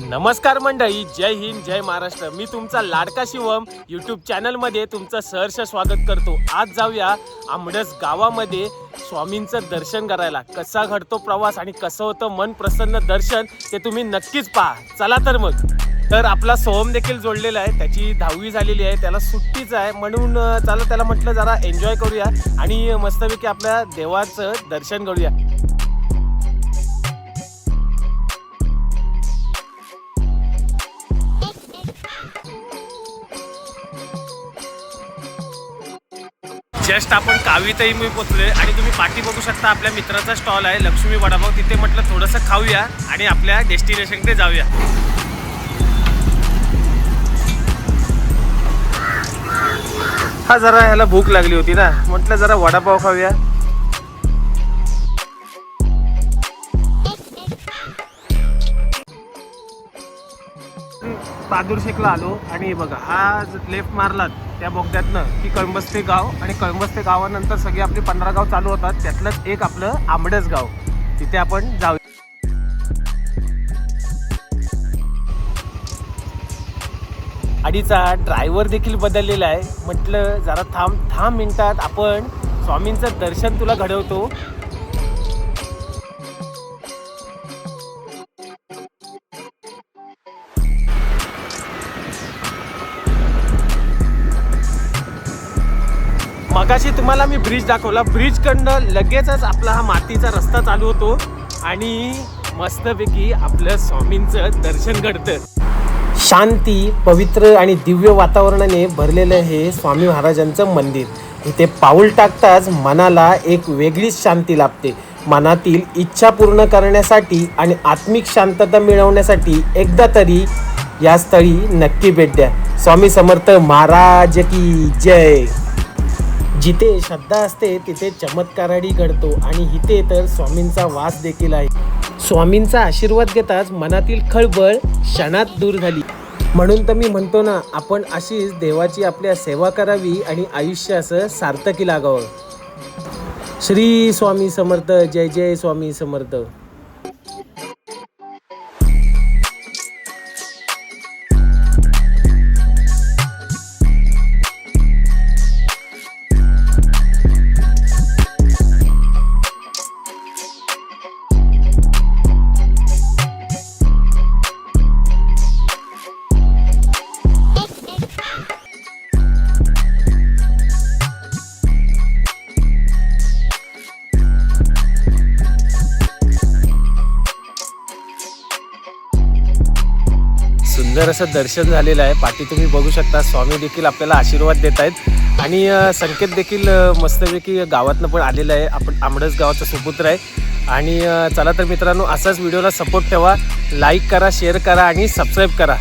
नमस्कार मंडळी, जय हिंद जय महाराष्ट्र. मी तुमचा लाडका शिवम यूट्यूब चॅनलमध्ये तुमचं सहर्ष स्वागत करतो. आज जाऊया आमडस गावामध्ये स्वामींचं दर्शन करायला. कसा घडतो प्रवास आणि कसं होतं मन प्रसन्न दर्शन ते तुम्ही नक्कीच पहा. चला तर मग. तर आपला सोहम देखील जोडलेला आहे, त्याची 10वी झालेली आहे, त्याला सुट्टीच आहे म्हणून चला त्याला म्हटलं जरा एन्जॉय करूया आणि मस्तपैकी आपल्या देवाचं दर्शन करूया. जस्ट आपण कावीतही मी पोचलोय आणि तुम्ही पाठी बघू शकता आपल्या मित्राचा स्टॉल आहे लक्ष्मी वडापाव. तिथे म्हटलं थोडंसं खाऊया आणि आपल्या डेस्टिनेशनकडे जाऊया. हा जरा ह्याला भूक लागली होती ना, म्हटलं जरा वडापाव खाऊया. बहादूर शेखला आलो आणि बघा हा लेफ्ट मारलात त्या बोगद्यातनं की कळंबस्ते गाव, आणि कळंबस्ते गावानंतर सगळे आपले 15 गाव चालू होतात. त्यातलंच एक आपलं आंबडस गाव, तिथे आपण जाऊ. गाडीचा ड्रायव्हर देखील बदललेला आहे. म्हटलं जरा थांब 10 मिनिटात आपण स्वामींचं दर्शन तुला घडवतो. मगाशी तुम्हाला मी ब्रिज दाखवला, ब्रिजकडनं लगेचच आपला हा मातीचा रस्ता चालू होतो आणि मस्तपैकी आपलं स्वामींचं दर्शन घडतं. शांती, पवित्र आणि दिव्य वातावरणाने भरलेलं हे स्वामी महाराजांचं मंदिर. इथे पाऊल टाकताच मनाला एक वेगळीच शांती लाभते. मनातील इच्छा पूर्ण करण्यासाठी आणि आत्मिक शांतता मिळवण्यासाठी एकदा तरी या स्थळी नक्की भेट द्या. स्वामी समर्थ महाराज की जय. जिथे श्रद्धा असते तिथे चमत्काराडी घडतो आणि इथे तर स्वामींचा वास देखील आहे. स्वामींचा आशीर्वाद घेताच मनातील खळबळ क्षणात दूर झाली. म्हणून तर मी म्हणतो ना, आपण अशीच देवाची आपल्या सेवा करावी आणि आयुष्य असं सार्थकी लागावं. श्री स्वामी समर्थ. जय जय स्वामी समर्थ. सुंदर असं दर्शन झालेलं आहे. पाठी तुम्ही बघू शकता स्वामी देखील आपल्याला आशीर्वाद देत आहेत आणि संकेत देखील मस्तपैकी गावातनं पण आलेलं आहे. आपण आंबडस गावाचा सुपुत्र आहे. आणि चला तर मित्रांनो, असाच व्हिडिओला सपोर्ट ठेवा, लाईक करा, शेअर करा आणि सबस्क्राईब करा.